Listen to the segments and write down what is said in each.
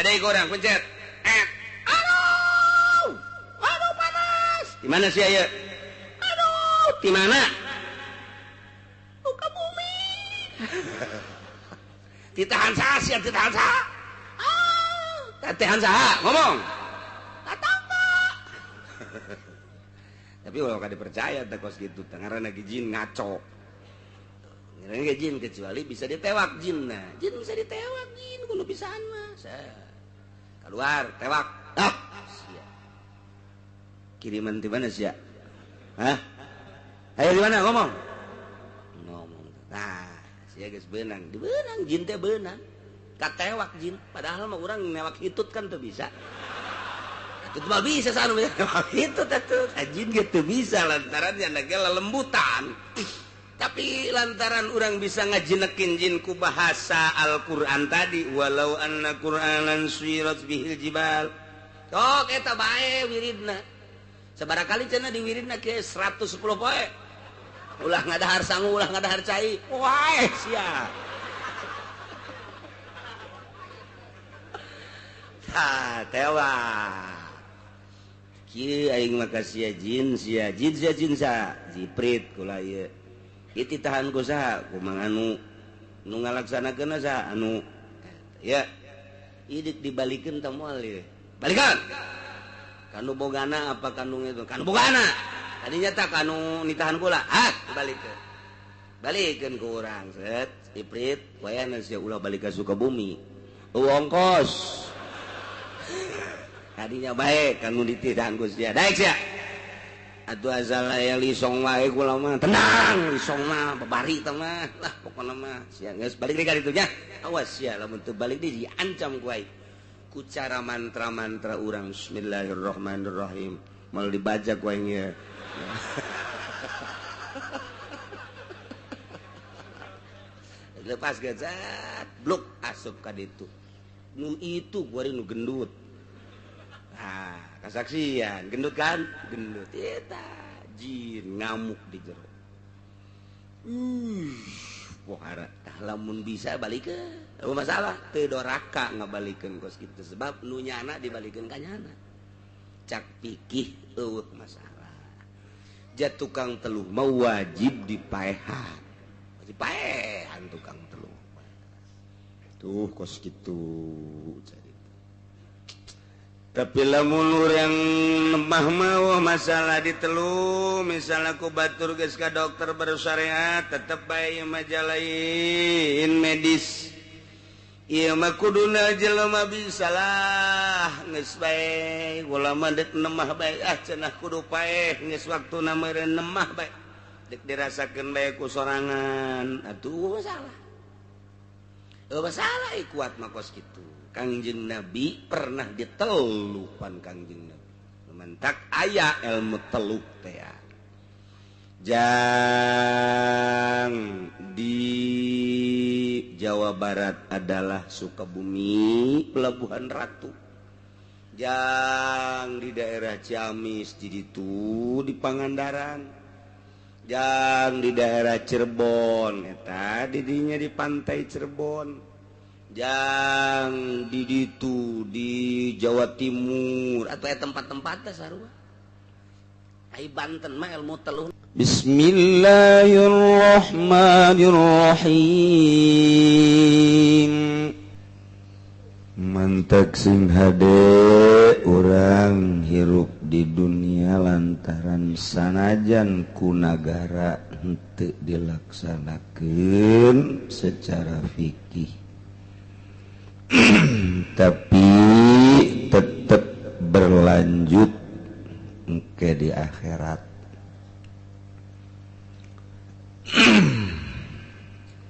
ada orang pencet. Aduh panas. Di mana sih aya? Aduh, di mana? Buka bumi. Ditahan saha sia, ditahan saha? Ditahan saha? Ngomong. Tatangga. Tapi kalau kada percaya teh kos gitu, ngaranna ge jin ngaco. Ngaranna ge jin kecuali bisa ditewak jin. Nah, jin bisa ditewak jin kudu pisan mah. Keluar, tewak. Sia. Kiriman di mana sia? Hah? Ayo di mana ngomong? Ngomong. Nah, sia geus beunang, dibeunang jin teh beunang. Katewak jin, padahal mah urang newak hitut kan teu bisa. Itu mah bisa sanu itu tuh jin gitu bisa lantaran nya lembutan. Tapi lantaran orang bisa ngajinekin jin ku bahasa Al-Qur'an tadi walau anna Qur'anan suyirat bihil jibal. Tok eta bae wiridna. Sabarakali cenah di wiridna ke 110 poe. Ulah ngadahar sangu, ulah ngadahar cai. Wae sia. Tewa. Kieu aing makasih jin sia jiprit kula ieu. Ieu titahan ku saha? Ku mang anu nu ngalaksanakeun saha? Anu ya idik dibalikeun teh moal ieu. Balikan. Kanu bogana apa kanu itu? Kanu bogana. Tadinya tak kanu nitahan kula. Dibalikeun. Balikeun ku urang set jiprit wayana sia ulah balik ka Sukabumi. Ongkos. Tadinya baik kanu dititahan ku sia. Daek sia. Atuh asal aya lisong wae kula mah tenang, lisong mah babari teh mah. Lah pokona mah sia geus balik deui ka ditu nya. Awas sia lamun teu balik deui diancam ku aing. Ku cara mantra-mantra urang bismillahirrahmanirrahim. Mal dibaca ku aing ye. Lepas gazat, blok asup ka ditu. Nu itu gua nu gendut. Kasaksian gendut kan gendut eta jin ngamuk di jero pohara tah lamun bisa balikeun apa masalah teu doraka ngabalikeun kos kitu sebab nu nyana dibalikeun ka nyana cak pikih eueuh masalah ja tukang teluh mah wajib dipaehan tukang teluh tuh kos kitu. Tapi lamun urang nemah mah masalah ditelu misalnya ku batur geus ka dokter bersyariat tetep bae ieu mah jalain medis. Ieu mah kuduna jelema bisalah geus bae ulama dek nemah bae cenah kudu paeh geus waktuna meureun nemah bae. Dek dirasakeun bae ku sorangan atuh masalah. Masalah kuat mah kos kitu. Kangjeng Nabi pernah ditelupan Kangjeng Nabi. Mentak aya ilmu teluk teh. Jang di Jawa Barat adalah Sukabumi, Pelabuhan Ratu. Jang di daerah Ciamis di ditu di Pangandaran. Jang di daerah Cirebon eta didinya di pantai Cirebon. Jang di ditu di Jawa Timur atau tempat-tempatnya sarua. Ai Banten mah ilmu teluh. Bismillahirrahmanirrahim. Mantek sing hade urang hirup di dunia lantaran sanajan ku nagara henteu dilaksanakeun secara fikih. Tapi tetap berlanjut ke di akhirat.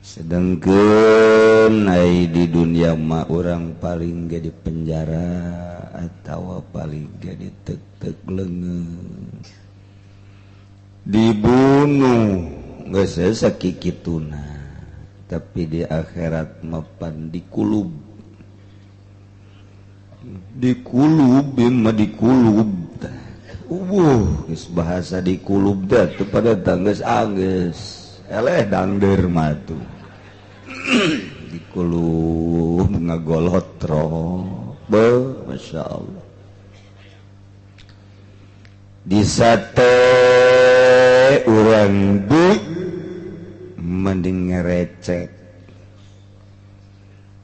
Sedangkan ai di dunia mah orang paling ge di penjara atau paling ge di tek-tek leungeuh. Dibunuh geus sakikituna. Tapi di akhirat mapan dikulub. Dikulub mah dikulub geus bahasa dikulub dah teu pada tanggeus anggeus eleh dangder mah tuh dikulub ngagolotro Masya Allah di sate urang duit mending ngerecek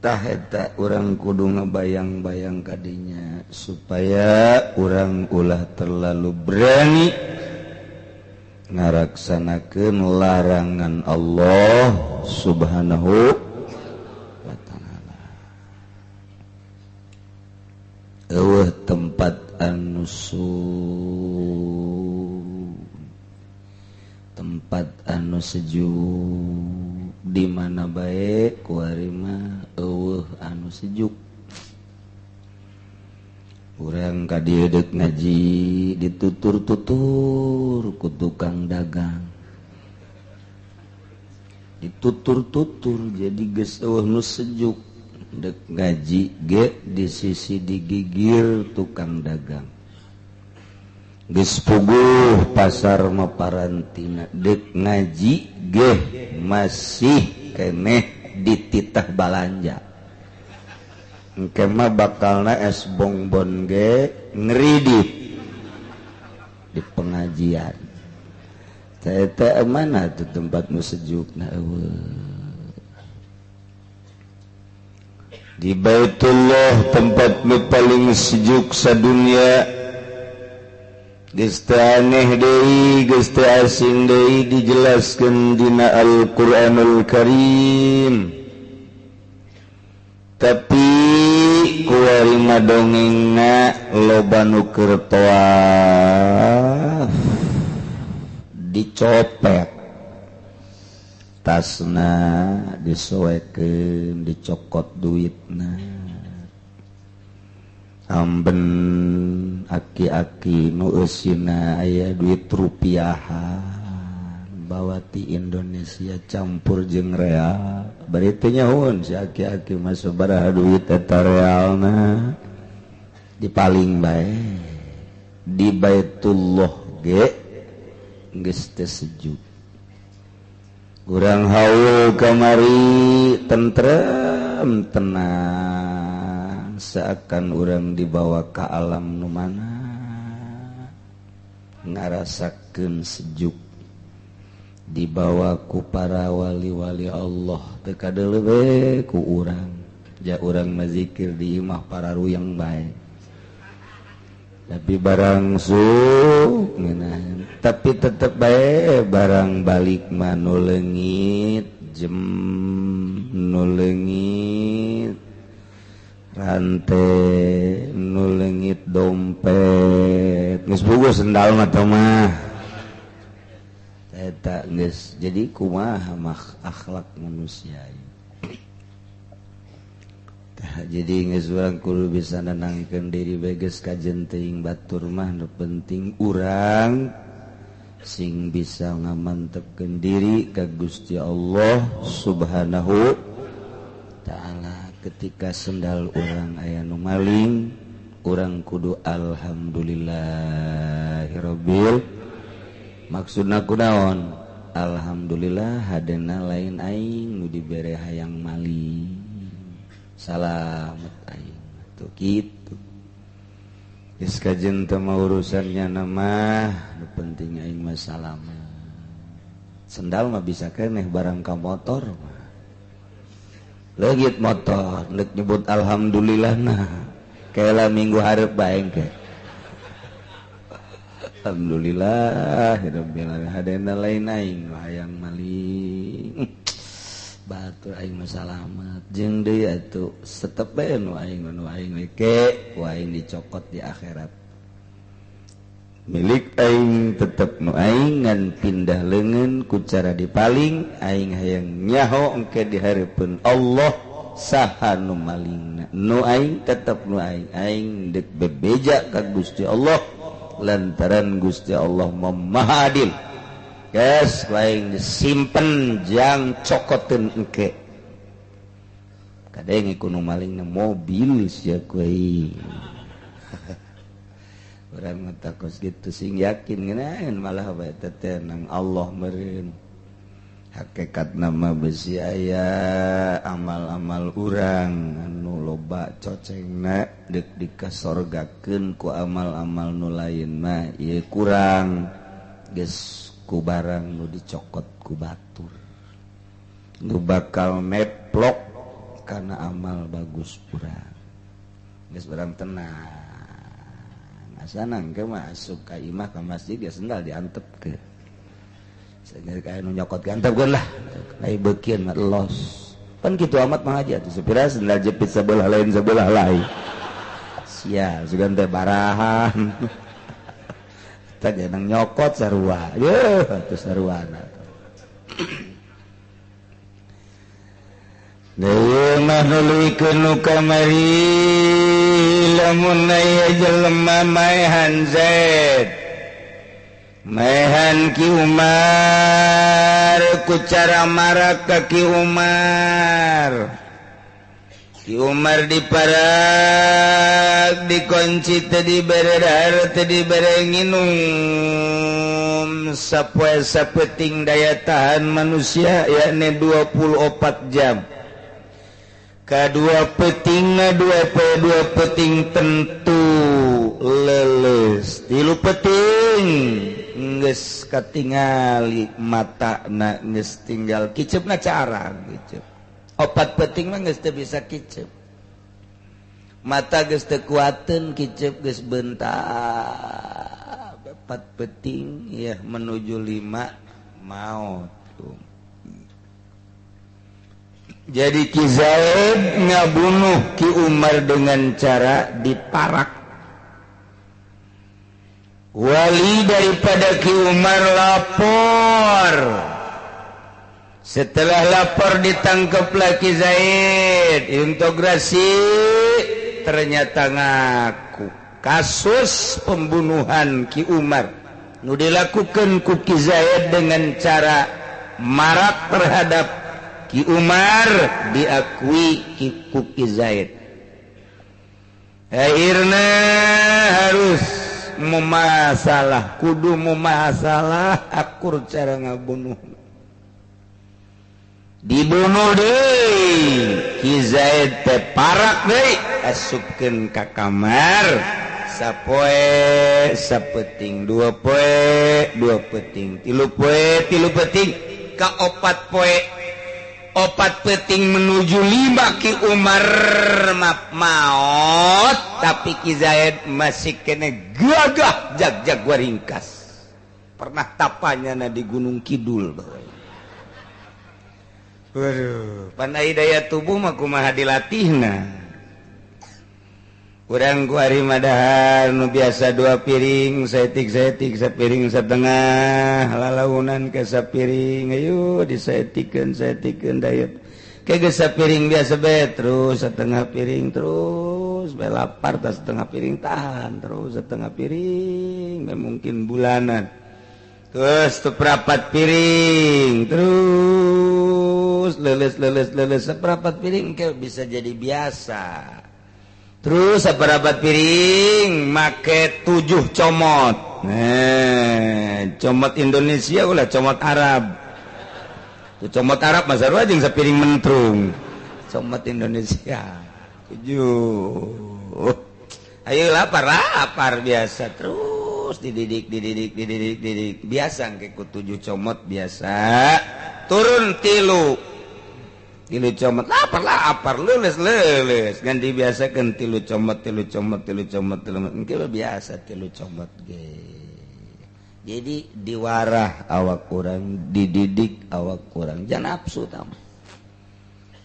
tah eta urang kudu ngabayang-bayang kadinya supaya urang ulah terlalu berani ngaraksanakeun larangan Allah subhanahu wa ta'ala. Eueuh tempat anu tempat anu sejuk di mana bae kuari mah eueuh anu sejuk. Urang ka dieu deuk ngaji ditutur-tutur ku tukang dagang. Ditutur-tutur jadi geus eueuh nu sejuk deuk ngaji ge di sisi digigir tukang dagang. Geus puguh pasar maparantina deuk ngaji ge masih keneh dititah balanja. Engke mah bakalna es bongbon ge ngeridit di pengajian. Eta mana tuh tempat nu sejukna eueuh. Di Baitullah tempat nu paling sejuk sadunya. Geus teu aneh deui, geus teu asing deui dijelaskeun dina Al-Qur'anul Karim. Tapi kuari madongengna loba nu keur tawaf dicopet tasna disoekeun dicokot duitna amben aki-aki nu eusina aya duit rupiahan bawa ti Indonesia campur jeung real bari teu nyahoon si aki-aki mah sabaraha duit eta realna dipaling bae di Baitullah ge geus teu sejuk. Urang haul kamari tentrem tenang seakan urang dibawa ka alam nu mana ngarasakeun sejuk dibawa ku para wali-wali Allah teu kadeuleu we ku urang ja urang mazikir di imah para ruyang bae tapi barang suuk ngeunaan tapi tetep bae barang balik mah nu leungit jem nu leungit rante nu leungit dompet geus boga sendal mah teh mah eta geus jadi kumaha mah akhlak manusia jadi geus urang kudu bisa nenangkeun diri bae geus kajen teuing batur mah nu penting urang sing bisa ngamantepkeun diri ka Gusti Allah Subhanahu taala ketika sendal urang aya nu maling urang kudu alhamdulillahirabbil maksudna kunaon alhamdulillah hadena lain aing nu dibere hayang maling salamet aing tuh kitu geus kajen teu mah urusannya nama nu penting aing mah salamet sendal mah bisa keneh barang ka motor mah leugit motor leuk nyebut alhamdulillah nah kaela minggu hareup bae engke alhamdulillah rabbil alamin hadena lain aing hayang maling batur aing mah salamet jeung deui atuh setep bae nu aing ke ku aing dicokot di akhirat milik aing tetep nu aing ngan pindah leungeun ku cara dipaling aing hayang nyaho engke di hareupeun Allah saha nu malingna nu aing tetep nu aing deuk bebeja ka Gusti Allah lantaran Gusti Allah Maha Adil. Guys, lain disimpen jang cokotin engke. Kadang kuno maling na mobil sia kuy. Urang takos gitu sing yakin ngeunaan malah bae teh nang Allah meureun. hakikat nama besi aya amal-amal urang anu loba cocengna dek dikasorgakeun ku amal-amal nu lain mah ieu kurang geus ku barang nu dicokot ku batur nu bakal neplok kana amal bagus urang geus urang tenang asanang ke masuk ka imah ka masjid ya sendal diantepkeun sehingga kayak nyokot gantepkeun lah ai beukeun mah los pan kitu amat mah aja tuh sepira sendal jepit sebelah lain sia sugan teh barahan tah jangan nyokot sarua yeuh atuh saruana deui mah nuluykeun nu kamari lamun aya jelema maehan Zaid maehan Ki Umar ku cara marak ka Ki Umar Ki Umar diparag dikunci teu dibere dahar teu dibere nginum sapoe sapeting daya tahan manusia yakni 24 jam kadua petingna dua peting tentu leles tilu peting geus katingali matana geus tinggal kiceupna carang kiceup opat peting mah geus teu bisa kiceup mata geus teu kuateun kiceup geus bentar opat peting ya menuju 5 maut jadi Ki Zaid ngabunuh Ki Umar dengan cara diparak. Wali daripada Ki Umar lapor. Setelah lapor ditangkaplah Ki Zaid. Integrasi ternyata ngaku. Kasus pembunuhan Ki Umar. Nu dilakukan ku Ki Zaid dengan cara marak terhadap Ki Umar diakui ku Ki Zaid. Akhirnya harus memasalah, kudu memasalah akur cara ngabunuh. Dibunuh deui Ki Zaid teh parak deui asupkeun ka kamar sapoe sapeting 2 poe 2 peting 3 poe 3 peting ka 4 poe 4 peting menuju 5 Ki Umar maut tapi Ki Zaid masih kene gagah jag-jag waringkas pernah tapanya di Gunung Kidul waduh pandai daya tubuh mah kumaha dilatihna urang ku ari madahar nu biasa 2 piring saeutik sapiring satengah lalaunan ke sapiring ayo disaetikeun dayet ke geus sapiring biasa bae terus setengah piring terus bae lapar tas setengah piring tahan terus setengah piring bae mungkin bulanan terus seprapat piring terus leles seprapat piring ke bisa jadi biasa. Terus saparapat piring make 7 comot. Comot Indonesia ulah comot Arab. Tuh comot Arab mah sarua jeung sapiring mentrung. Comot Indonesia 7. Ayo lapar biasa terus dididik biasa engke ku 7 comot biasa. Turun 3 comot lapar leles ganti biasa kan 3 comot engke biasa 3 comot ge jadi diwarah awak kurang dididik awak kurang jangan nafsu tam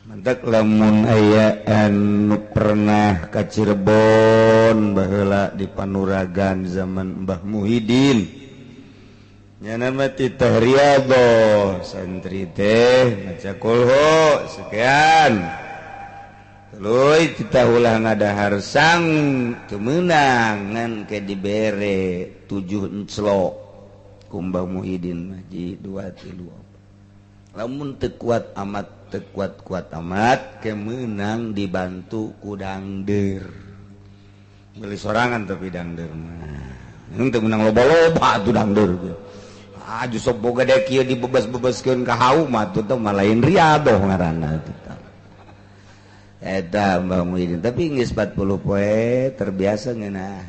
mantak lamun aya anu pernah ka Cirebon baheula di Panuragan zaman Mbah Muhyiddin nya nama Titah Riyadho santri teh maca kulhu sekian tuluy kita ulah ngadahar sang teu meunang ngan ke dibere 7 enclok ku Mbah Muhyiddin mah ji 2 3 lamun teu kuat amat ke meunang dibantu ku dangdeur beli sorangan tapi dangdeur mah teu meunang loba-loba atuh dangdeur Justru boga dek kieu dibebas-bebaskeun ka haum atuh teh malain riadoh ngaranna atuh. Eta Mbah Muhyiddin tapi geus 40 poe terbiasa ngeunah.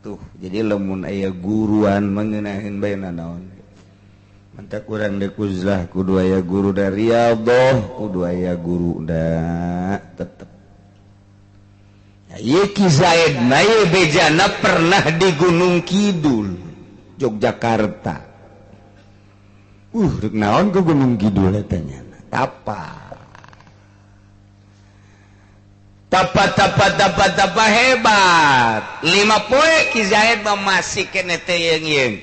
Tuh jadi lamun aya guruan mengenahin bae naon. Mantap kurang deuk uzlah kudu aya guru da riyadhah, kudu aya guru da tetep. Ieu Ki Zaid na ieu bejana pernah di Gunung Kidul, Yogyakarta. Rek naon ke Gunung Kidul eta nya? Tapa hebat. 5 poe Ki Zaid masih kene teh yeung.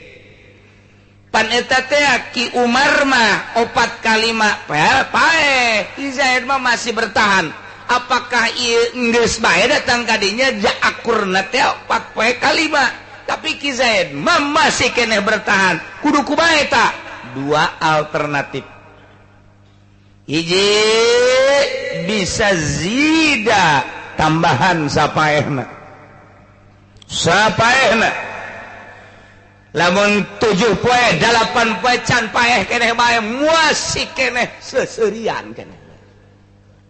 Pan eta teh Ki Umar mah 4 kalima pae. Ki Zaid masih bertahan. Apakah ieu geus bae datang ka dinya akurna teh 4 poe kalima. Tapi Ki Zaid masih kene bertahan. Kudu kumaha eta? 2 alternatif. Hiji bisa zida tambahan sapaehna lamun 7 poe 8 poe can paeh keneh bae muasi keneh seseurian keneh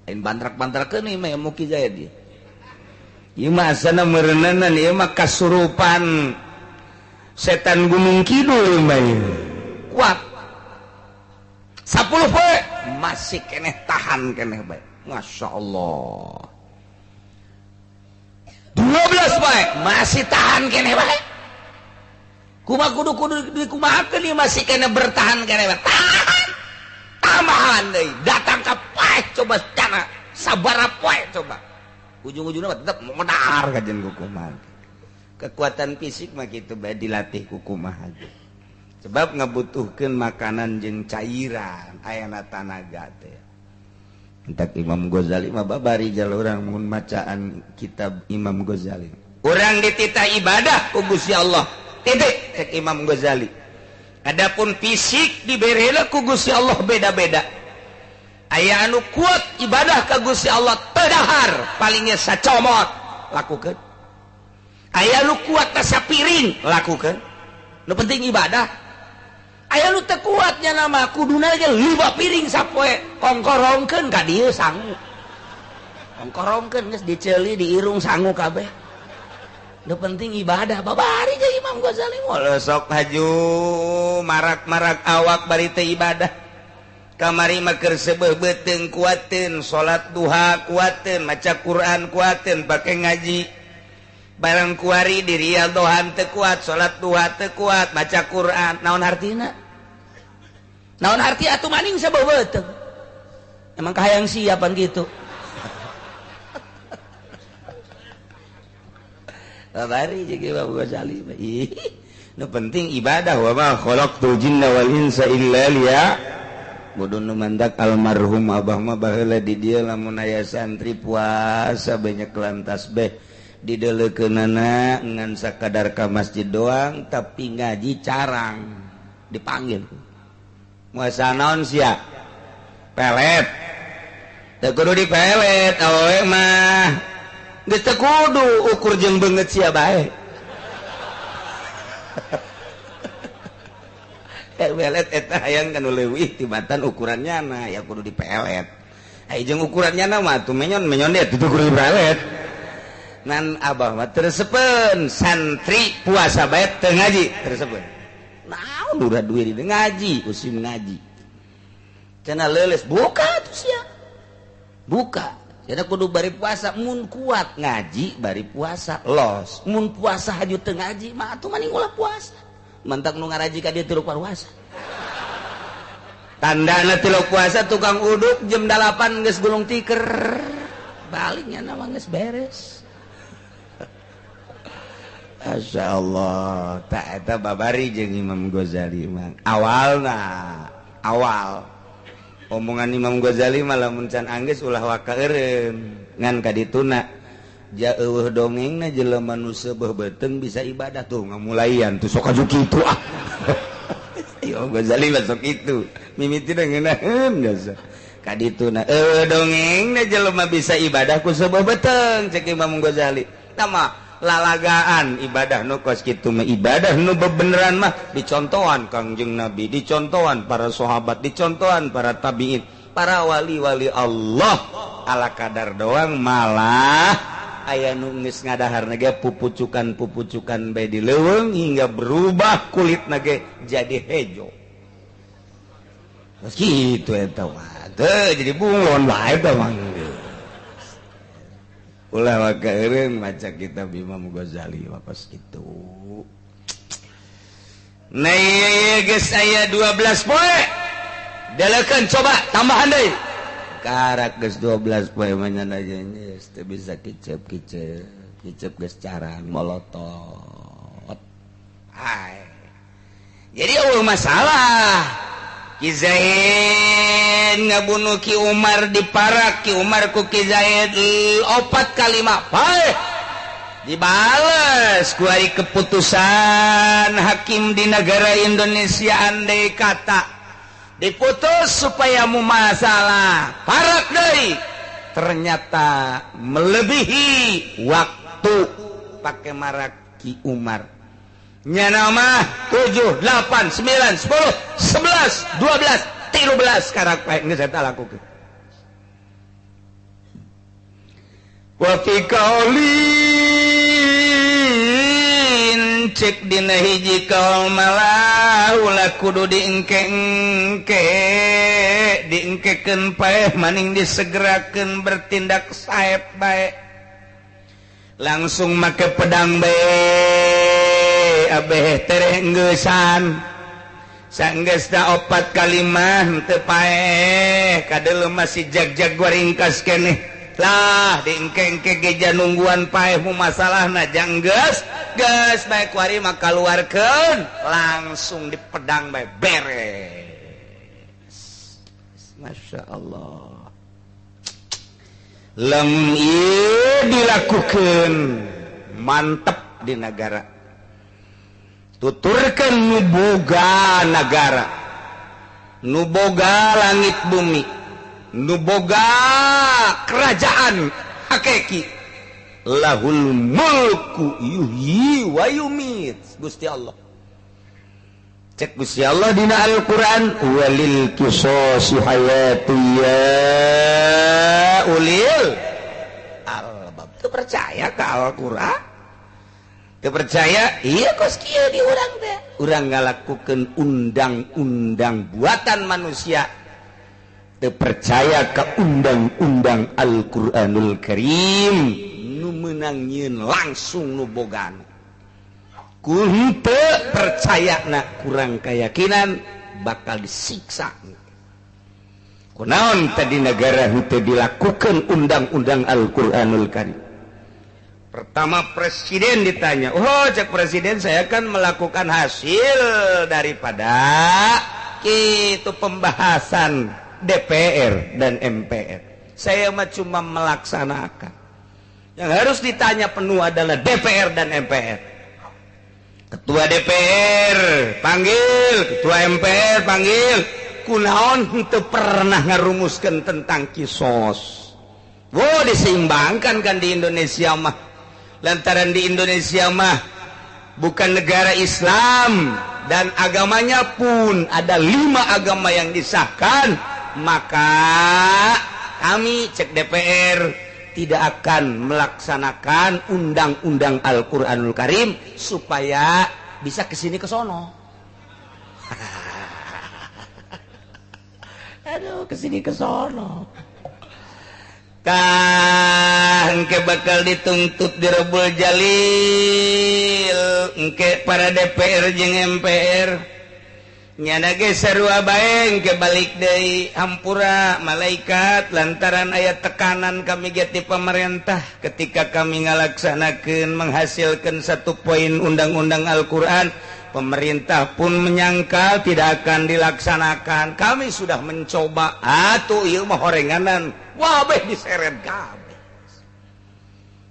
lain bantrak-bantrakeun ieu mah Ki Zaid ieu. Ieu mah asana meureuneunan ieu mah kasurupan setan Gunung Kidul mah kuat 10 poe masih keneh tahan keneh bae. Masya Allah 12 poe masih tahan keneh bae. Kumaha kudu dikumahakeun ieu masih keneh bertahan keneh bae. Tahan tambahan deui datang ka paeh coba cana sabaraha poe coba ujung-ujungna tetep modar kajen kumaha. Kekuatan fisik mah kitu bae dilatih ku kumaha aja. Sebab ngabutuhkeun makanan jeung cairan ayana tanaga teh. Entak Imam Ghazali mah babarijal urang mun macaan kitab Imam Ghazali. Urang dititah ibadah ku Gusti Allah. Titik cek Imam Ghazali. Adapun fisik diberi ku Gusti Allah beda-beda. Aya anu kuat ibadah ka Gusti Allah tedahar palingnya sacomot lakukeun. Aya anu kuat ka sapiring lakukeun. Nu penting ibadah. Aya nu teu kuatnya nama kuduna aja 5 piring sapoe kongkorongkeun ka dieu sangu. Kongkorongkeun geus diceuli diirung sangu kabeh. Nu penting ibadah babari jeung Imam Ghazali moal sok haju marak-marak awak bari teu ibadah. Kamari mah keur seubeuh beuteung kuateun, salat duha kuateun, maca Quran kuateun, pake ngaji. Barang kuari di riyadhohan teu kuat, salat duha teu kuat, maca Quran, naon artina? Naon arti atuh maning sabeubeuteuh? Emang kahayang siapan gitu. Babari jeung Imam Ghazali. Nu penting ibadah wa ma khalaqtul jinna wal insa illa liya'budun. Nu mandak almarhum abah mah baheula di dieu lamun aya santri puasa banyak lantas beh didelekeunana ngan sakadar ka masjid doang tapi ngaji carang dipanggil muasa naon sia pelet teu kudu dipelet awewe mah geus teu kudu ukur jeung beungeut sia bae pelet eta hayang kanu leuwih tibatan ukurannya na ya kudu dipelet ai jeung ukurannya na mah tuh menyon dia teu kudu dipelet. Nan abah mah tersepen santri puasa bae teu ngaji tersepen. Naon udah duit di ngaji, usim ngaji. Cenah leuleus buka tuh sia. Buka. Cenah kudu bari puasa mun kuat ngaji bari puasa los. Mun puasa haju teu ngaji mah atuh maning ulah puasa. Mantak nu ngaraji ka dieu teu puasa. Tandana teu puasa tukang uduk jam 8 geus gulung tiker. Baliknya nama geus beres. Masya Allah tak eta babari jeung Imam Ghazali mah awal omongan Imam Ghazali mah lamun can anggeus ulah wakaeureun ngan kadituna ja eueuh dongengna jelema nu seubeuh beuteung bisa ibadah tuh ngamulaian tuh sok aju kitu ah Imam Ghazali mah sok kitu mimitina ngeunaheun geus kadituna eueuh dongengna jelema bisa ibadah ku seubeuh beuteung cek Imam Ghazali tama lalagaan ibadah nu kos kitu mah ibadah nu bebeneran mah dicontohan Kangjeng Nabi, dicontohan para sahabat, dicontohan para tabiin, para wali-wali Allah. Ala kadar doang malah aya nu geus ngadaharna ge pupucukan bae di leuweung hingga berubah kulitna ge jadi hejo. Terus kitu eta mah. Teu jadi bunglon wae eta mah. Ulah maka eureun maca kitab Imam Ghazali wakos kitu. Nah ieu geus aya 12 poe. Dalekeun coba tambahan deui. Karak geus 12 poe mah nyana geus teu bisa kicep geus cara molotot. Hai. Jadi eueuh masalah. Ki Zaid ngabunuh Ki Umar diparak Ki Umar ku Ki Zaid 4 kali pae dibales ku ari keputusan hakim di negara Indonesia andai kata diputus supaya mu masalah parak deui ternyata melebihi waktu pake marak Ki Umar nyana mah 7, 8, 9, 10, 11, 12, 13 karak pae geus eta lakukeun. Wa fi qaulin cek dina hiji kaul malah ulah kudu diengkekeun pae maning disegerakeun bertindak saeb bae langsung make pedang bae abeh terenggeusan sanggeusna 4 kali mah teu paeh kadeu masih jag-jag ringkas keneh lah diengke-engke geja nungguan paeh mu masalahna jang geus bae kuari mah kaluarkeun langsung dipedang bae beres. Masya Allah lamun ieu dilakukeun mantep di negara tuturkan nuboga negara nuboga langit bumi nuboga kerajaan hakiki lahul mulku yuhyi wa yumit Gusti Allah cek Gusti Allah dina Al-Quran walil qisas hayatu ya ulil albab tu percaya ke Al-Quran percaya iya kos kieu di urang teh urang ngalakukeun undang-undang buatan manusia teu percaya ka undang-undang Al-Qur'anul Karim nu meunang nyieun langsung nu bogan kudu teu percayana kurang keyakinan bakal disiksa kunaon tadi negara teu dilakukeun undang-undang Al-Qur'anul Karim. Pertama presiden ditanya, cek presiden saya kan melakukan hasil daripada itu pembahasan DPR dan MPR. Saya mah cuma melaksanakan. Yang harus ditanya penuh adalah DPR dan MPR. Ketua DPR panggil, ketua MPR panggil. Kunaon henteu pernah ngarumuskeun tentang kisos. Diseimbangkan kan di Indonesia mah. Lantaran di Indonesia mah bukan negara Islam dan agamanya pun ada 5 agama yang disahkan, maka kami cek DPR tidak akan melaksanakan undang-undang Al-Qur'anul Karim supaya bisa kesini kesono. Aduh, kesini kesono. Engke bakal dituntut di Rabbul Jalil engke para DPR jeung MPR nyana ge sarua bae engke balik deui hampura malaikat lantaran aya tekanan kami ge ti pemerintah ketika kami ngalaksanakeun menghasilkan 1 poin undang-undang Al-Qur'an pemerintah pun menyangkal tidak akan dilaksanakan kami sudah mencoba atuh ieu mah horenganan wabeh diseret kabeh.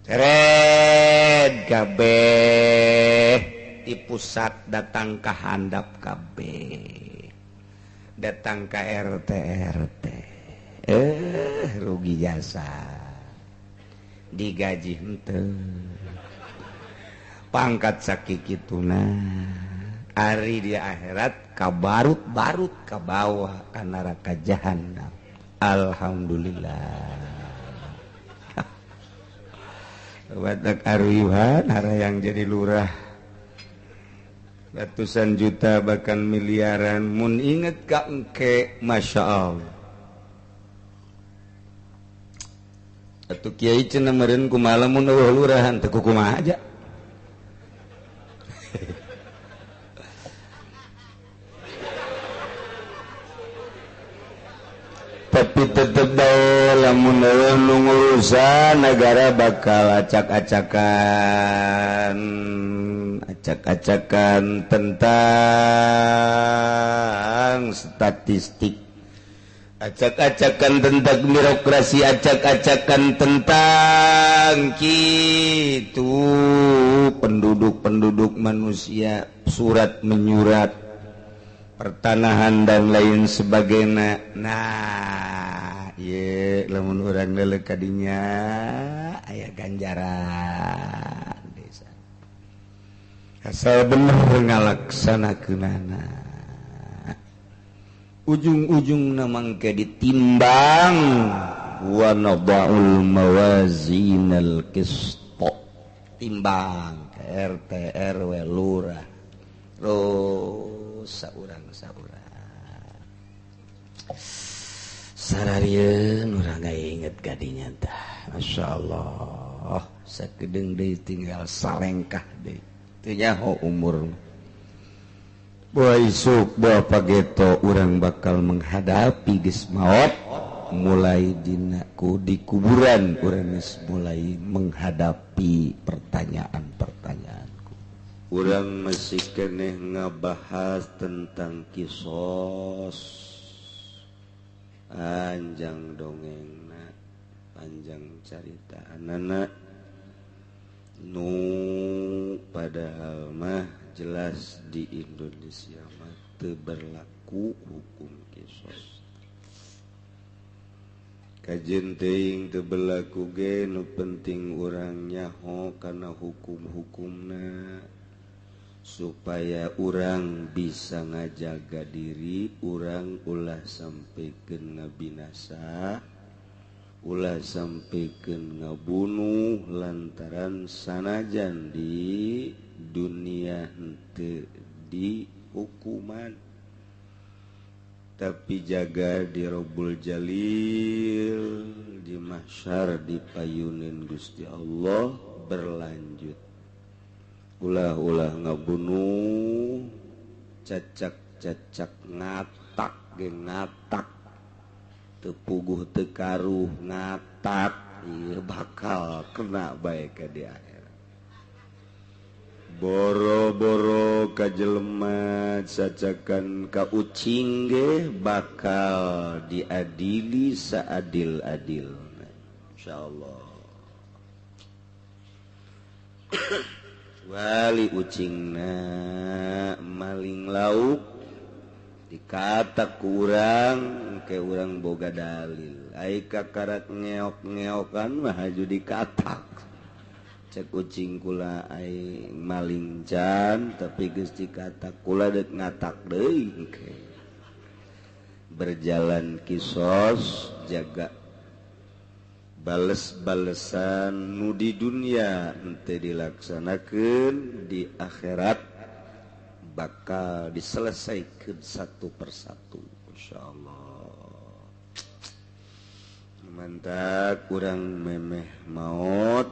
Seret kabeh di pusat datang ke handap kabeh. Datang ke RT. Rugi jasa. Digaji henteu. pangkat sakit kituna ari di akhirat kabarut-barut ka bawah ka neraka jahanam. Alhamdulillah. Wadak arwihan hara yang jadi lurah ratusan juta bahkan miliaran mun inget ka engke masya Allah. Atuh kiai cenah meureun kumaha mun eueuh lurahan teu kumaha aja. Tapi tetep bae lamun eueuh nu ngurusan negara bakal acak-acakan tentang statistik, acak-acakan tentang birokrasi, acak-acakan tentang kitu penduduk manusia, surat menyurat, pertanahan dan lain sebagainya. Nah, ye lamun urang leuleuh ka dinya aya ganjaran desa. Asal bener ngalaksanakeunana. Ujung-ujungna mangke ditimbang wa nada'ul mawazinal qist. Timbang ke RT RW lurah. Saurang sararieun urang inget kadinya tah. Masyaallah sakedeung deui tinggal salengkah deui teu nyaho umur. Boa isuk boa pageto urang bakal menghadapi geus maot, mulai dina di kuburan urang geus mulai menghadapi pertanyaan-pertanyaan. Urang masih keneh ngabahas tentang kisos panjang dongengna, panjang carita anana nu padahal mah jelas di Indonesia mah teu berlaku hukum kisos. Kajen teuing teu berlaku ge nu penting urang nyaho kana hukum-hukumna supaya urang bisa ngajaga diri urang ulah sampikeun ngabinasa, ulah sampikeun ngabunuh lantaran sanajan di dunia henteu di hukuman tapi jaga di Rabbul Jalil di mahsyar dipayunin Gusti Allah berlanjut. Ulah-ulah ngabunuh, cacak-cacak ngatak ge ngatak, teu puguh teu karuh ngatak, ieu bakal kena bae ka di akhirat. Boro-boro ka jelema cacakan ka ucing ge bakal diadili saadil-adilna insyaallah. Wali ucingna maling lauk dikata ku urang ke urang boga dalil ai kakarak ngeok-ngeokan mah haju dikatak cek ucing kula ai maling can tapi geus dikatak kula deuk ngatak deui engke. Berjalan kisos jaga bales-balesan nu di dunia henteu dilaksanakeun di akhirat bakal diselesaikan satu persatu insyaallah. Mantap urang memeh maot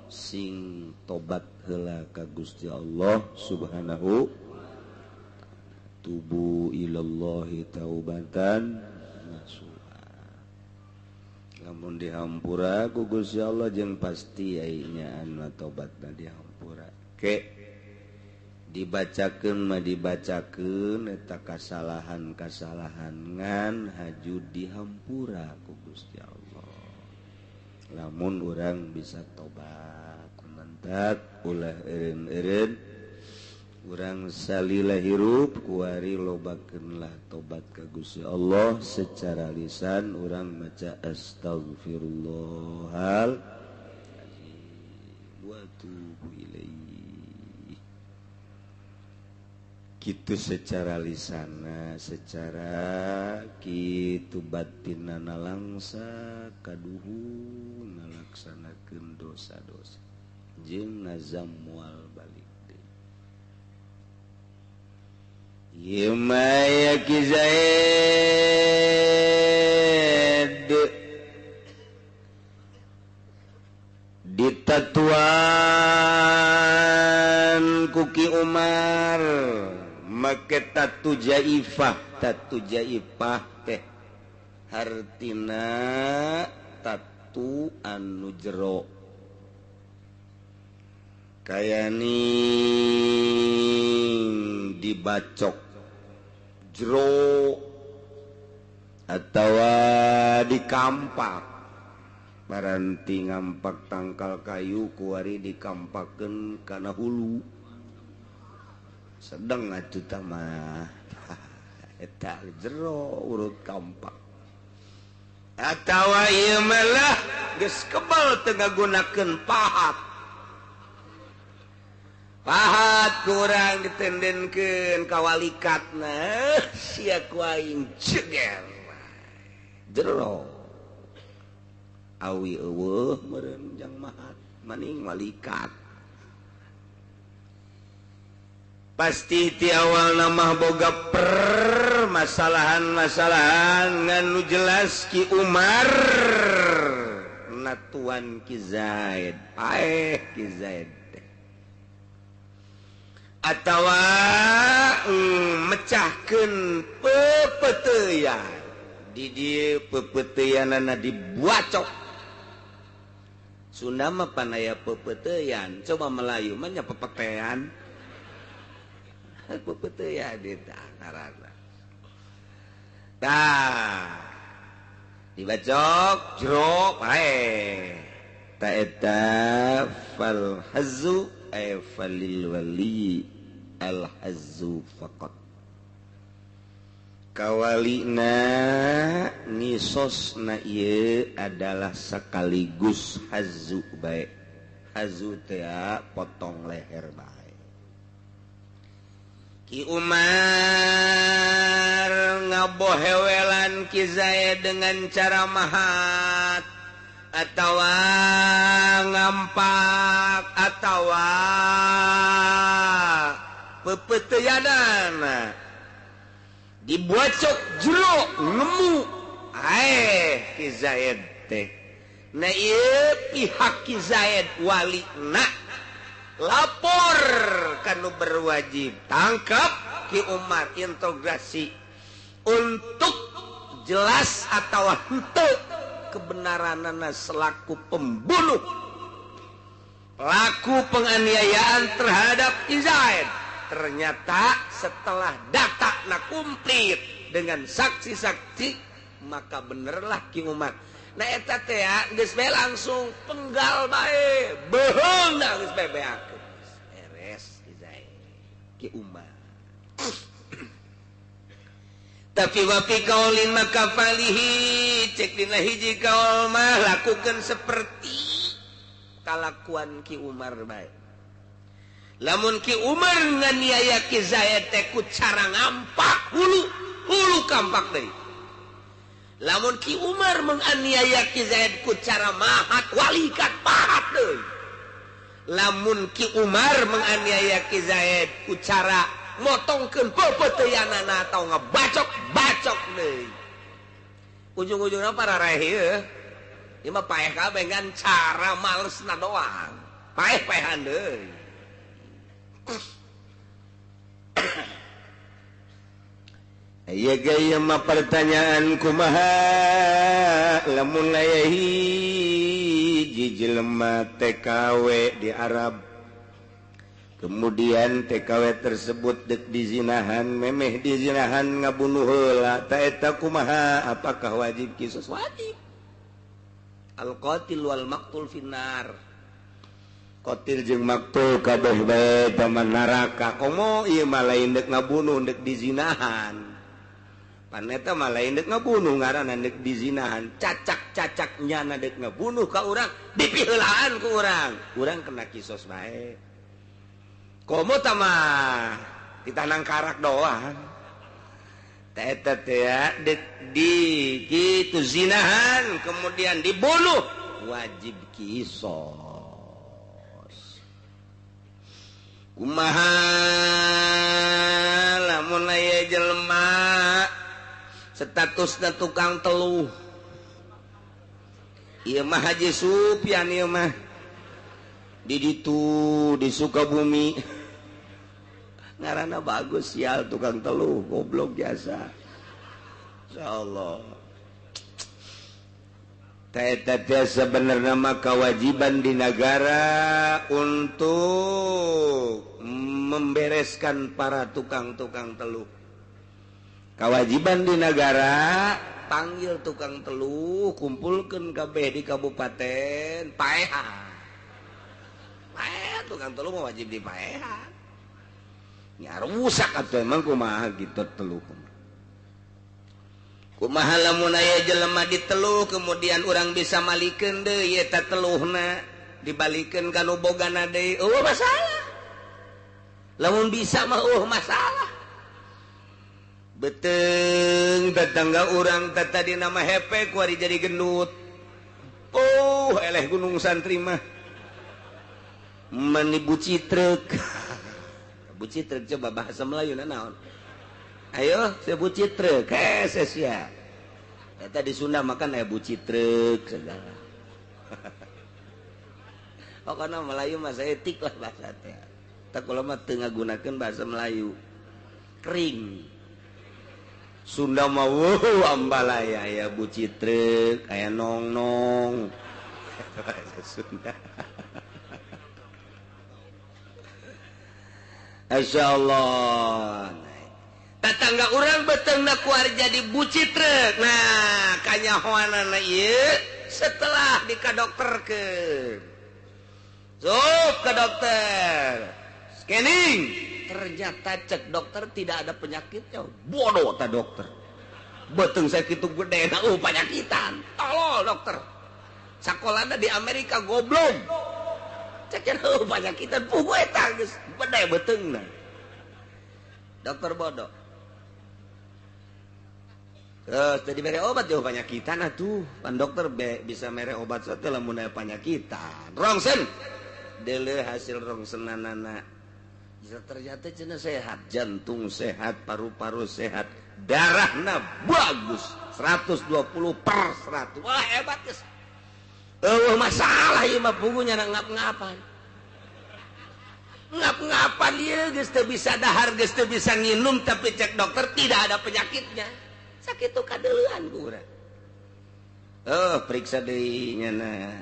sing tobat heula ka Gusti Allah Subhanahu tubu ilallahi taubatan nasuha. Lamun dihampura ku Gusti Allah jeung pasti ai nyaan tobatna dihampura. Ke dibacakeun mah dibacakeun eta kasalahan-kasalahan ngan haju dihampura ku Gusti Allah. Lamun urang bisa tobat mantap ulah eureun-eureun urang salila hirup kuari lobakeunlah tobat ka Gusti Allah secara lisan urang maca astaghfirullahal wa atubu ilaihi. gitu secara lisana secara kitu batinana langsa kaduhu nalaksanakeun dosa-dosa jeung nazam mual balik deui ieu mah ya Ki Zaid ditatuan ku Ki Umar make tatu jaifah teh hartina tatu anu jero kayani dibacok jero atawa dikampak baranti ngampak tangkal kayu kuari dikampakeun kana hulu sedang atuh tah mah eta jero urut kampak atawa ieu mah lah geus kebal teu ngagunakeun pahat kurang ditendenkeun ka walikatna sia ku aing ceger jero awi eueuh meureun jang mahat maning walikat pasti ti awal nama boga permasalahan nganu jelas Ki Umar natuan Ki Zaid Ki Zaid atawa mecahkeun pepeteuyan di dieu pepeteuyanana dibuacok Sunda mah panaya pepeteuyan coba Melayu mah nya pepetean pepeteuyan eta ngaranna tah dibacok jero pae ta eta fal hazu falil wali al hazu faqat kawalina nisosna ieu adalah sekaligus hazu bae hazu teh potong leher bae Ki Umar ngabohewelan Ki Zaid dengan cara mahat atawa ngampak atawa pepeteuyanana dibuacok jero nemu Ki Zaid teh na ieu pihak Ki Zaid walina lapor kanu berwajib tangkap Ki Umar integrasi untuk jelas atau henteu kebenaranana selaku pembunuh pelaku penganiayaan terhadap Ki Zaid. Ternyata setelah data komplit dengan saksi-saksi maka benerlah Ki Umar nah eta teh geus bae langsung penggal bae beheung da geus bae beakeun beres Ki Zaid Ki Umar tapi wa fi qaulin maka falihi cek dina hiji kaul mah lakukeun seperti kalakuan Ki Umar bae lamun Ki Umar nganiaya Ki Zaid teh ku cara ngampak hulu kampak deui lamun Ki Umar menganiaya Ki Zaid ku cara mahat walikat pahat deui lamun Ki Umar menganiaya Ki Zaid ku cara motongkeun pepeteuyanana atau ngebacok deui ujung-ujungna para raeh ieu ieu mah paeh kabeh ngan cara malesna doang paeh-paehan deui aya gaya mah pertanyaan kumaha lamun aya hiji jelema TKW di Arab kemudian TKW tersebut dek dizinahan memeh dizinahan ngabunuh heula ta eta kumaha apakah wajib qisas wajib al qatil wal maqtul finnar qatil jeung maktul kabeh bae taman neraka komo ieu mah lain dek ngabunuh dek dizinahan paneta mah lain dek ngabunuh ngaranna dek dizinahan cacak-cacaknya na dek ngabunuh ka urang dipiheulaan ku urang kena kisos bae komo tah mah ditanang karak doang tetet ya di gitu zinahan kemudian dibunuh wajib kisos kumaha lamun aya jelema statusna tukang teluh ieu mah Haji Sufyan ieu mah di ditu di Sukabumi ngaranna bagus sial tukang teluh goblok jasa insyaallah eta sebenarnya mah kewajiban di negara untuk membereskan para tukang-tukang teluh kewajiban di negara panggil tukang teluh kumpulkan kabeh di kabupaten paehan tukang teluh mau wajib dipaehan ya rusak atuh emang kumaha gitu teluh kumaha lamun aya jelema diteluh kemudian urang bisa malikeun deui eta teluhna dibalikeun ka nu bogana deui masalah lamun bisa mah masalah beteng tetangga urang tata di nama hepe kuari jadi gendut eleh gunung santri mah menibu citrek bucitrek coba bahasa Melayu naon ayo saya bucitrek sia eta di Sunda makan aya bucitrek segala pokona Melayu mah etik lah bahasa teh tak kula mah teu ngagunakeun bahasa Melayu kering Sunda mah ambalaya aya bucitrek aya nong-nong bahasa Sunda Asyaallah tetangga urang betengna kuar jadi bucitrek nah kanyahoanana ieu setelah dikadokterkeun sok ke dokter scanning ternyata cek dokter tidak ada penyakitnya bodoh ta dokter beteng saya kitu gedena penyakitan tolol dokter sakolana di Amerika goblok cekin penyakitan pugu eta geus bedai beteungna dokter bodoh terus tadi mere obat jauh penyakitan atuh pan dokter bisa mere obat setelah lamun aya penyakitan rongsen deuleu hasil rongsenanana ternyata cenah sehat jantung sehat paru-paru sehat darahna bagus 120/100 wah hebat geus masalah ieu mah pugunya ngap-ngapan ngap-ngapan ieu geus teu bisa dahar geus teu bisa nginum tapi cek dokter tidak ada penyakitnya sakitu kadeuleuan ku urang periksa deui nyana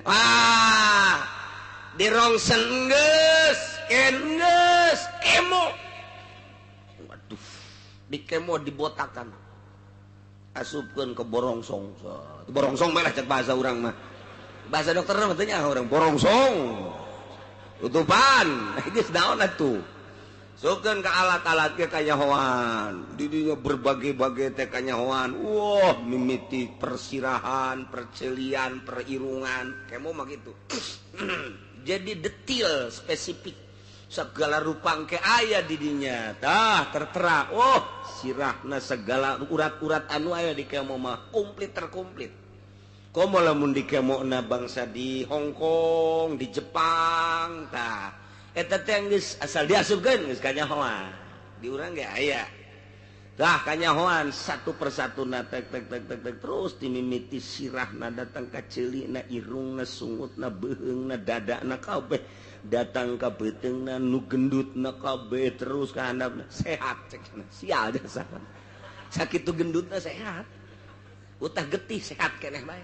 di rongsen geus scan geus kemo waduh di kemo dibotakan asupkeun ke borongsong borongsong mah cek bahasa urang mah bahasa dokterna mah teu nya urang borongsong tutupan geus naon atuh supkeun ka alat-alat ge kanyahoan di dinya berbagai-bagai teh kanyahoan wah mimiti persirahan percelian perirungan kemo mah gitu jadi detail spesifik segala rupang ke aya di dinya tah tertera sirahna segala urat-urat anu aya di kemo mah komplit terkomplit komo lamun di kemo na bangsa di Hong Kong di Jepang tah eta teh geus asal diasupkeun geus kanyahoan di urang ge aya tah kanyahoan satu persatu na tek terus dimimiti sirahna datang ka ceulina irungna sungutna beheungna dadana kabeh datang ka beuteungna nu gendutna kabeh terus ka handapna sehat cek sial jasa sakitu gendutna sehat utah getih sehat keneh bae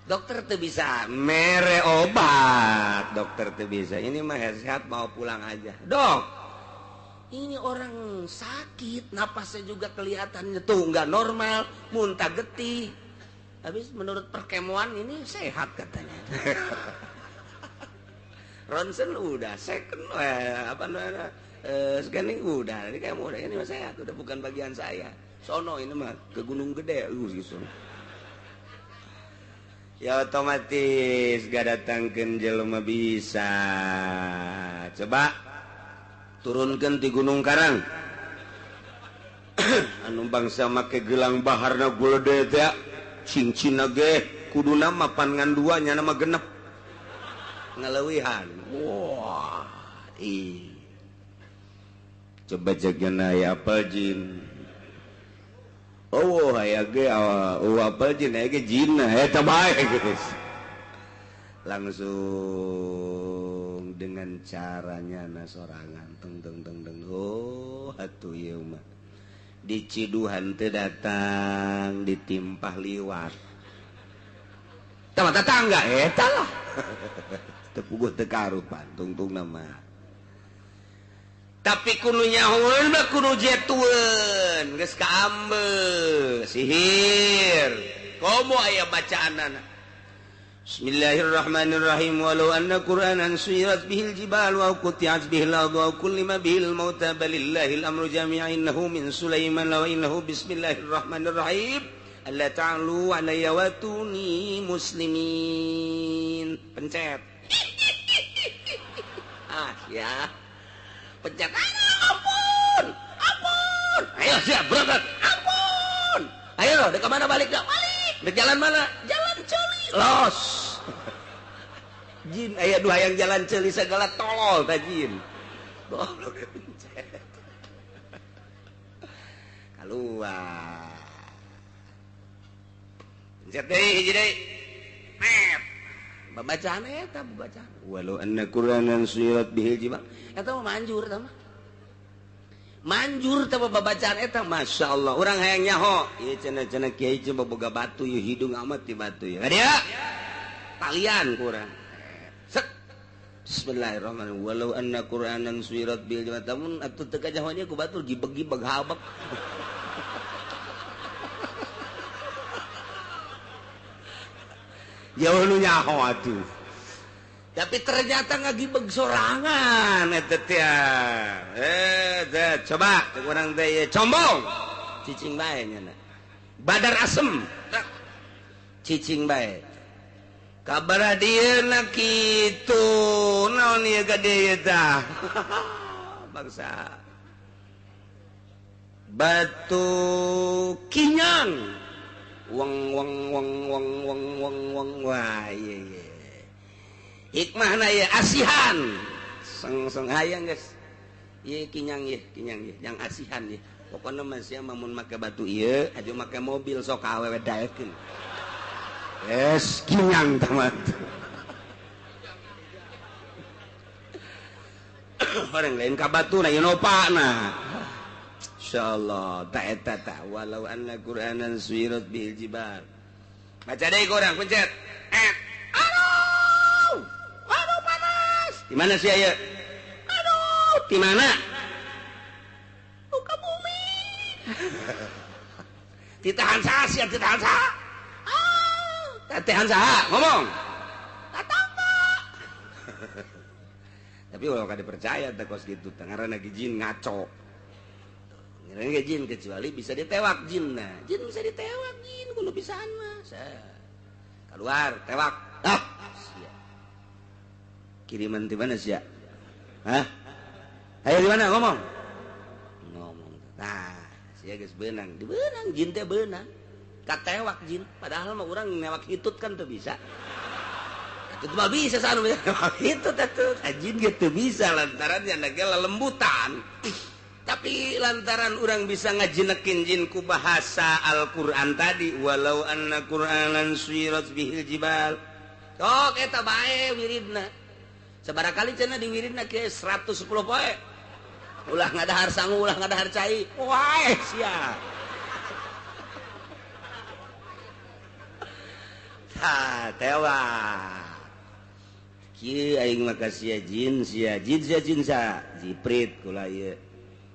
dokter teu bisa mere obat dokter teu bisa ini mah sehat mau pulang aja dok ini orang sakit napasnya juga kelihatannya tuh nggak normal muntah getih habis menurut perkemoan ini sehat katanya ronsen udah second scanning udah ini kayak udah ini mah sehat udah bukan bagian saya sono ini mah ke Gunung Gede gitu ya otomatis gak datangkeun jelema bisa coba turunkan di Gunung Karang anu bangsa make gelang baharna gulede teh cincin ge kuduna mapan ngan duanya nama genep ngalewihan. Wah coba jagana ya apal jin. Oh aya ge apal jin aya ge jin eta bae guys. Langsung dengan caranya sorangan teng teng teng teng. Oh atuh ieu mah di Ciduhan teh datang ditimpah liwat sama tetangga eta lah teu puguh teu karupan tungtung nama tapi kudu nyahoeun mah kudu jetueun geus kaambeus sihir komo aya bacaanana. Bismillahirrahmanirrahim. Walau anna Qur'anan suyirat bihil jibal wa quti'at bihil ardu wa kullima bihil mauta balillahil amru jami'an innahu min Sulaiman wa innahu bismillahirrahmanirrahim. Alla ta'alu alayya wa tuni muslimin. Pencet. Ya. Pencet. Ampun. Ampun. Ayo siap berangkat. Ampun. Ayo dek mana balik dah? Balik. Dek jalan mana? Jalan coli. Los. Jin aya dua yang jalan celi segala tolol ta jin. Goblok pencet. Keluar. Pencet deui hiji deui. Met. Babacaan eta babacaan. Walau anna Qur'anan suyirat bihil jibal. Eta mah manjur eta mah. Manjur teh babacaan eta masyaallah urang hayang nyaho ieu cenah-cenah kiai coba boga batu ieu hidung amat ti batu ieu kadia talian kurang set bismillahirrahmanirrahim walau anna Qur'anan suyirat bil jamatamun atuh teu kajahonya ku batu gibeg-gibeg habek ya nu nyaho atuh tapi ternyata ngagibeg sorangan eta teh. Coba urang teh combong. Cicing bae nya. Badar asem. Cicing bae. Kabar dieuna kitu. Naon ieu gade tah? Bangsa. Batu kinyang. Wong wong wong wong wong wong wong wah ieu. Hikmahna ya asihan seng hayang guys ieu kinyang ieu yang asihan ieu pokona mah sia mun make batu ieu aja make mobil sok awewe daekeun es kinyang tamat orang lain ka batuna ieu nopana insyaallah ta eta ta walau anna Qur'anan suyirat bil jibal baca deui urang pencet di mana sih aya? Aduh, di mana? Buka bumi. Ditahan saha sia ditahan saha? Ditahan saha? Ngomong. Tatangga. Tapi kalau kada percaya teh kos kitu teh ngaranna jin ngaco. Ngaranna jin kecuali bisa ditewak jinna. Jin bisa ditewak jin kudu pisaan mah. Keluar tewak. Kiriman di mana sih ya? Hah? Ayo di mana ngomong? Ngomong. Nah, sia geus beunang, dibeunang jin teh beunang. Katewak jin, padahal mah urang newak hitut kan teu bisa. Itu mah bisa sanu hitut atuh. Jin ge teu bisa lantaran nya ge lembutan. Tapi lantaran urang bisa ngajinekin jin ku bahasa Al-Qur'an tadi, walau anna Qur'anan suyirat bihil jibal. Tok eta bae wiridna. Sabarakali cenah di wiridna ke 110 poe. Ulah ngadahar sangu, ulah ngadahar cai. Wae sia. Tewa. Kieu aing mah sia jin sia jiprit kula ieu.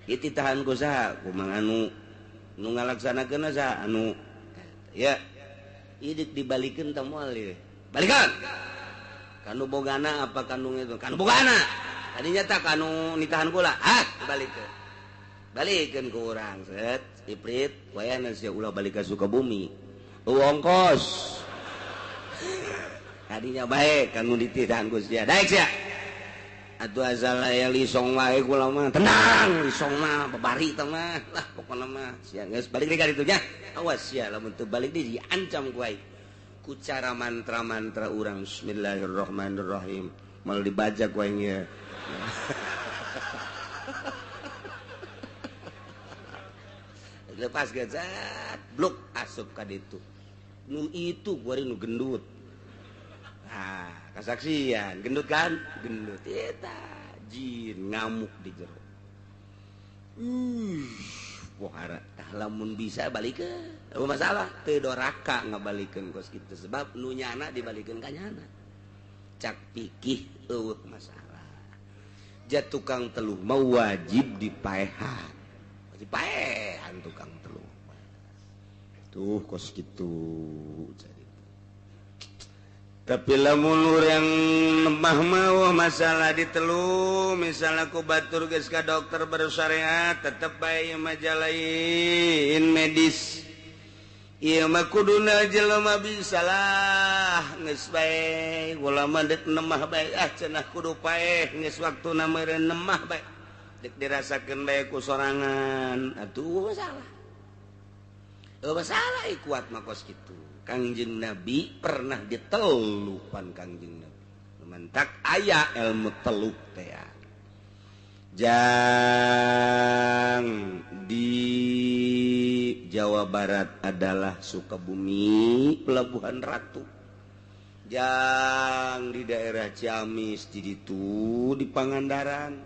Ieu titahan ku saha? Ku mang anu ngalaksanakeun saha? Anu ya. Ieu dibalikeun teh moal ieu. Balikan. Kanu bogana apa kandung itu? Kanu bogana. Tadinya tak kanu nitahan kula. Balikeun ku urang set. Iprit wayana sia ulah balik ka Sukabumi. Ongkos. Tadinya bae kanu nitahan ku sia. Daek sia. atuh asal aya lisong wae kula mah tenang lisong mah babari teh mah lah pokona mah sia geus balik deui ka ditu nya awas sia lamun teu balik deui diancam ku aing ku cara mantra-mantra urang bismillahirrahmanirrahim mal dibaca ku aing ye lepas gazat blok asup ka ditu nu itu gua nu gendut nah kasaksian gendut kan gendut eta jin ngamuk di jero pohara tah lamun bisa balikeun apa masalah teu doraka ngabalikeun kos kitu sebab nu nyana dibalikeun ka nyana cak pikih eueuh masalah ja tukang teluh mah wajib dipaehan wajib paehan tukang teluh tuh kos kitu tapi lamun urang lemah mah masalah di telu misalnya ku batur geus ka dokter bersyariat tetep bae ieu mah lain medis ieu mah kuduna jelema bisalah geus bae ulama dek nemah bae cenah kudu paeh geus waktuna meureun nemah bae dek dirasakeun bae ku sorangan atuh masalah kuat mah kos kitu Kangjeng Nabi pernah ditelupan Kangjeng Nabi. Mantak aya ilmu teluk teh. Jang di Jawa Barat adalah Sukabumi, Pelabuhan Ratu. Jang di daerah Ciamis di ditu di Pangandaran.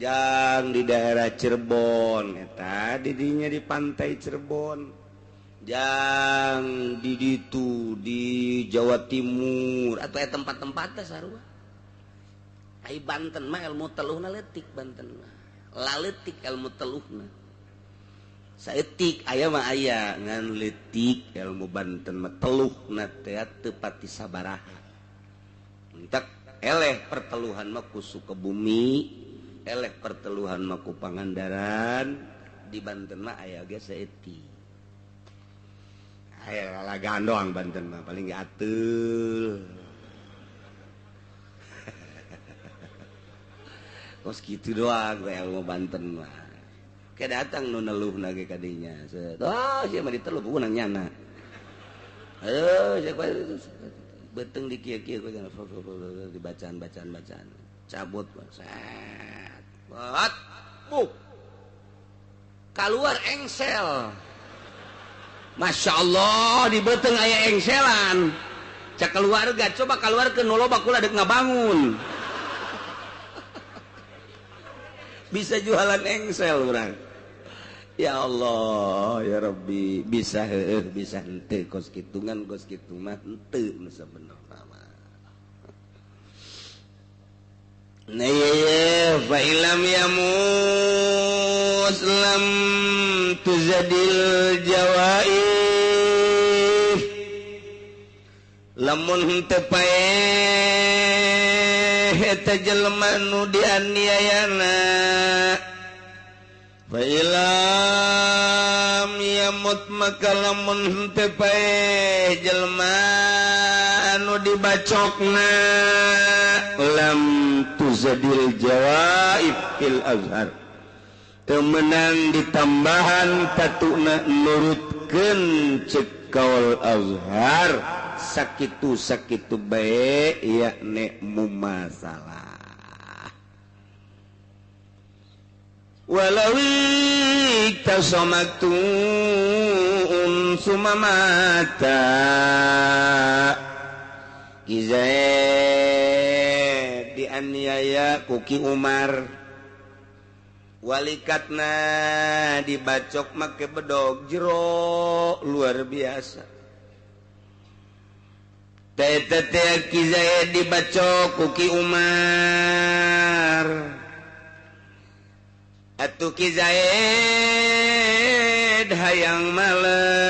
Jang di daerah Cirebon eta didinya di pantai Cirebon. Jang di ditu di Jawa Timur atau tempat-tempatnya sarua. Ai Banten mah ilmu teluhna leutik Banten mah. Laletik ilmu teluhna. Saeutik aya mah aya ngan leutik ilmu Banten mah teluhna teh teu pati sabaraha. Entek eleh perteluhan mah ku Sukabumi, eleh perteluhan mah ku Pangandaran, di Banten mah aya ge saeutik. Aya lalagaan doang Banten mah paling ateul. Kos kitu doang ilmu Banten mah. Ke datang nu neluhna ge ka dinya. Oh, sia mah diteluh ku nang nyana. Ayo, sia beteng di kieu-kieu dibacaan. Cabut set. Buat. Keluar engsel. Masya Allah di beteng aya engselan cak keluarga coba keluar ke noloba kula dek ngabangun bisa jualan engsel orang ya Allah ya Rabbi bisa bisa henteu kos kitu ngan kos kitu mah henteu nu sabenerna mah nah ya fa ilam yamus lam tuzadil jawaih lamun teu paeh eta jelema nu dianiayana fa ilam yamut maka lamun teu paeh jelema anu dibacokna lam tuzadil jawaib fil azhar temenang ditambahan tatuna nurutkeun ceuk kaul azhar sakitu bae yakni mumasalah walawi tasamatu sumamata Kizaid dianiaya kuki Umar walikatna dibacok make bedog jero luar biasa tete Kizaid dibacok kuki Umar atuh Kizaid hayang males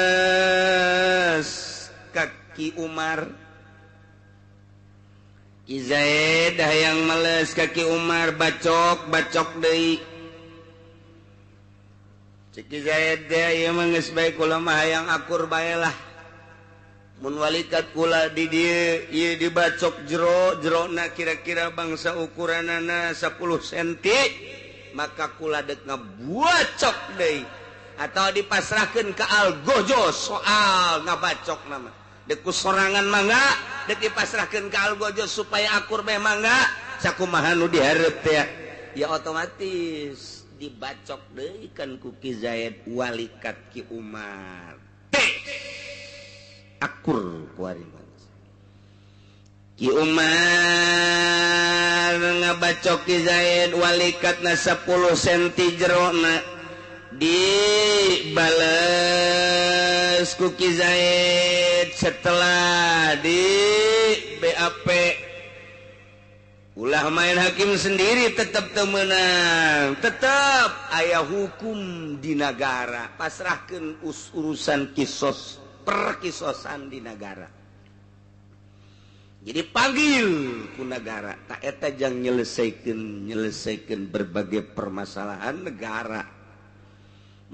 kaki Umar Kizaid hayang males kaki Umar bacok deui. Cik Kizaid teh ieu mah geus bae kula mah hayang akur bae lah. walikat kula di dia dibacok jerona kira-kira bangsa ukuran anak 10 cm maka kula dek ngabuacok deh atau dipasrahkan ke algojo soal ngabacok nama deku sorangan mangga dek dipasrahkan ke algojo supaya akur memang enggak sakumaha nu diharap ya otomatis dibacok deh kan ku Ki Zaid walikat Ki Umar akur kuarima Ki Umar ngabacok Ki Zaid walikatna 10 cm jerona dibales ku Ki Zaid setelah di BAP ulah main hakim sendiri tetap temenang tetap aya hukum di negara pasrahkeun urusan kisos perkisosan di negara jadi panggil ku negara tak eta jang nyelesaikan berbagai permasalahan negara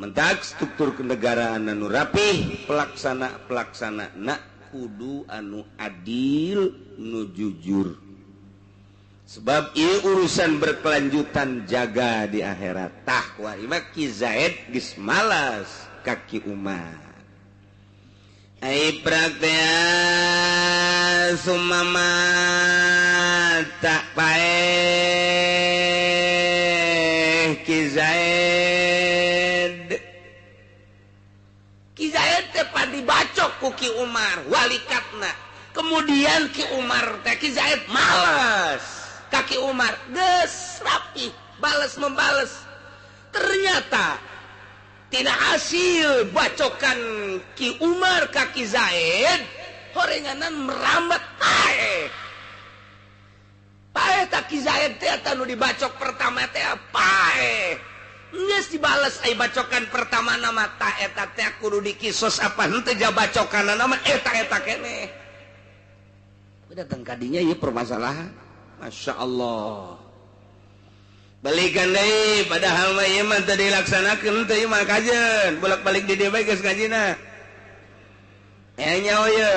mentak struktur kenegaraan anu rapih pelaksana nak kudu anu adil nu jujur sebab ieu urusan berkelanjutan jaga di akhirat tah kuarima Ki Zaid geus malas ka Ki Umar ai praktea sumama tak paeh Ki Zaid teh dibacok ku Ki Umar walikatna kemudian Ki Umar teh Ki Zaid malas ka Ki Umar geus rapi balas membales ternyata tidak hasil bacokan Ki Umar ka Ki Zaid horenganan merambat paeh tak Ki Zaid teh anu dibacok pertama teh paeh geus dibales ai bacokan pertama nama ta eta teh kudu dikisos apa henteu ja bacokan nama eta keneh datang kadinya ieu permasalahan Masya Allah balikan deui padahal mah ieu mah teu dilaksanakeun teu mah kajeun bolak-balik di dieu bae geus ngajina nyaho ye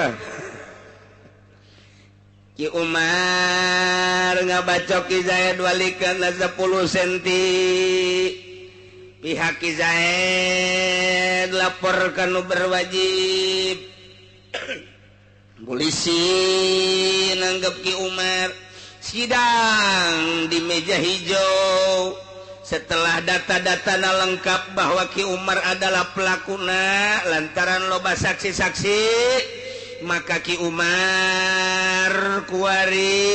Ki Umar ngabacok Ki Zaid walikatna 10 cm pihak Ki Zaid lapor kanu berwajib polisi nanggep Ki Umar sidang di meja hijau setelah data-data lengkap bahwa Ki Umar adalah pelakuna lantaran loba saksi-saksi maka Ki Umar kuari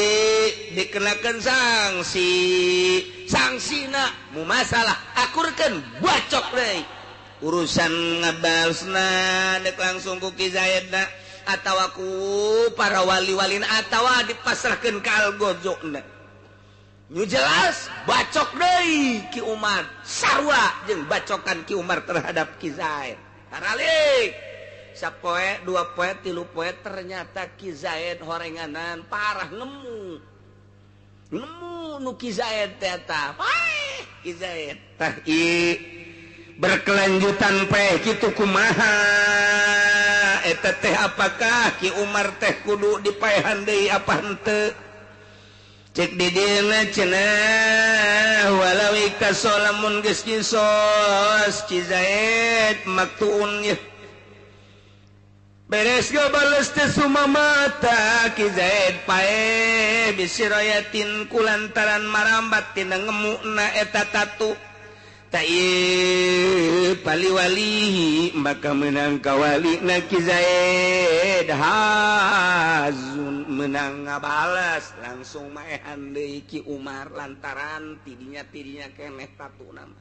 dikenakan sanksina mu masalah akurkan bacok deh urusan ngabalsna dek langsung ku Ki Zaid atau aku para wali-walina atau dipasrahkan ke algozona nu jelas bacok deui Ki Umar sarua jeung bacokan Ki Umar terhadap Ki Zaid haralik sapoe 2 poe 3 poe ternyata Ki Zaid horenganan parah nemu nu Ki Zaid teh eta Ki Zaid tah berkelanjutan pe kitu kumaha eta teh apakah Ki Umar teh kudu dipaehan deui apa henteu cek di dina cenah walau ikasolamun geus kisos Ki Zaid maktuun ye beres gabales teh sumamata Ki Zaid pae bisirayatin kulantaran marambat tina ngemuna eta tatu ta ieu pali-wali maka menang kawali na Ki Zaid hazun menang ngabalas langsung maehan deui Ki Umar lantaran tidinya keneh tatu nama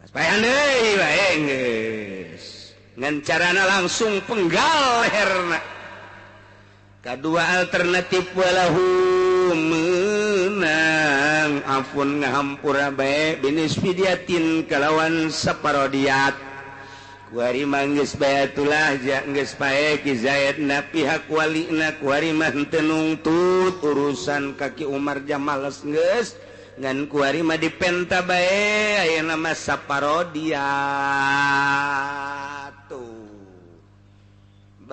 pas paehan deui bae geus ngan carana langsung penggal leherna kadua alternatif walahu menang ampun ngahampura bae binis fidiatin kalawan saparodiat kuari manggeus bayatulah geus pae Ki Zaid na pihak walina kuari mah henteu nungtut urusan kaki Umar jam males geus ngan kuari mah dipenta bae ayeuna mah saparodiat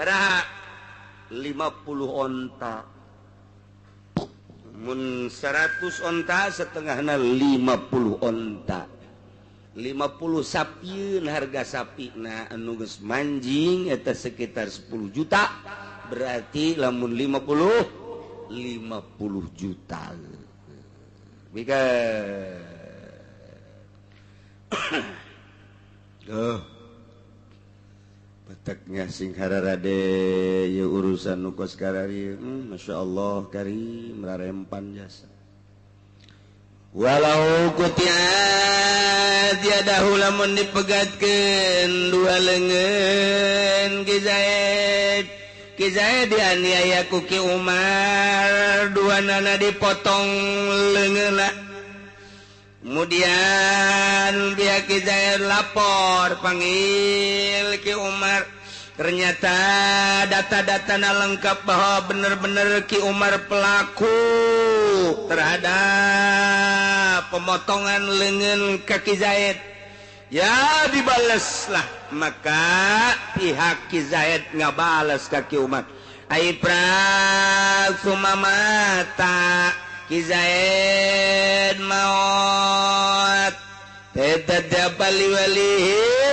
sabaraha 50 onta mun 100 onta setengahna 50 onta 50 sapieun harga sapina anu geus manjing eta sekitar 10 juta berarti lamun 50 juta bika bataknya sing hararade ya urusan nu kos karari Masya Allah karim rarempan jasa walau kutiat tiada lamun dipegatkeun dua leungeun Ki Zaid dianiaya ku Ki Umar duanana dipotong leungeunna kemudian dia Ki Zaid lapor panggil Ki Umar ternyata data-datana lengkap bahwa benar-benar Ki Umar pelaku terhadap pemotongan leungeun ka Ki Zaid ya dibaleslah maka pihak Ki Zaid ngabales ka Ki Umar aiprak sumamata Ki Zaid maot tetep wali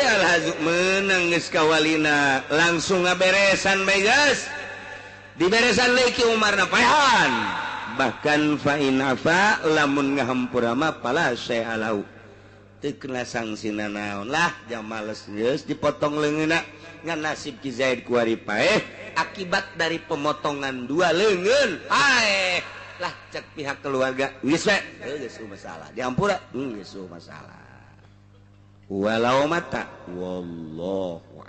alhazuk menang geus ka walina langsung ngaberesan bae geus diberesan deui Ki Umar napaehan bahkan fa in afa lamun ngahampura mah pala syai'alau teu kena sangsina naon lah jam males geus dipotong leungeunna ngan nasib Ki Zaid kuari paeh akibat dari pemotongan dua leungeun hae lah cek pihak keluarga geus we geus masalah diampura geus masalah walau mata wallahu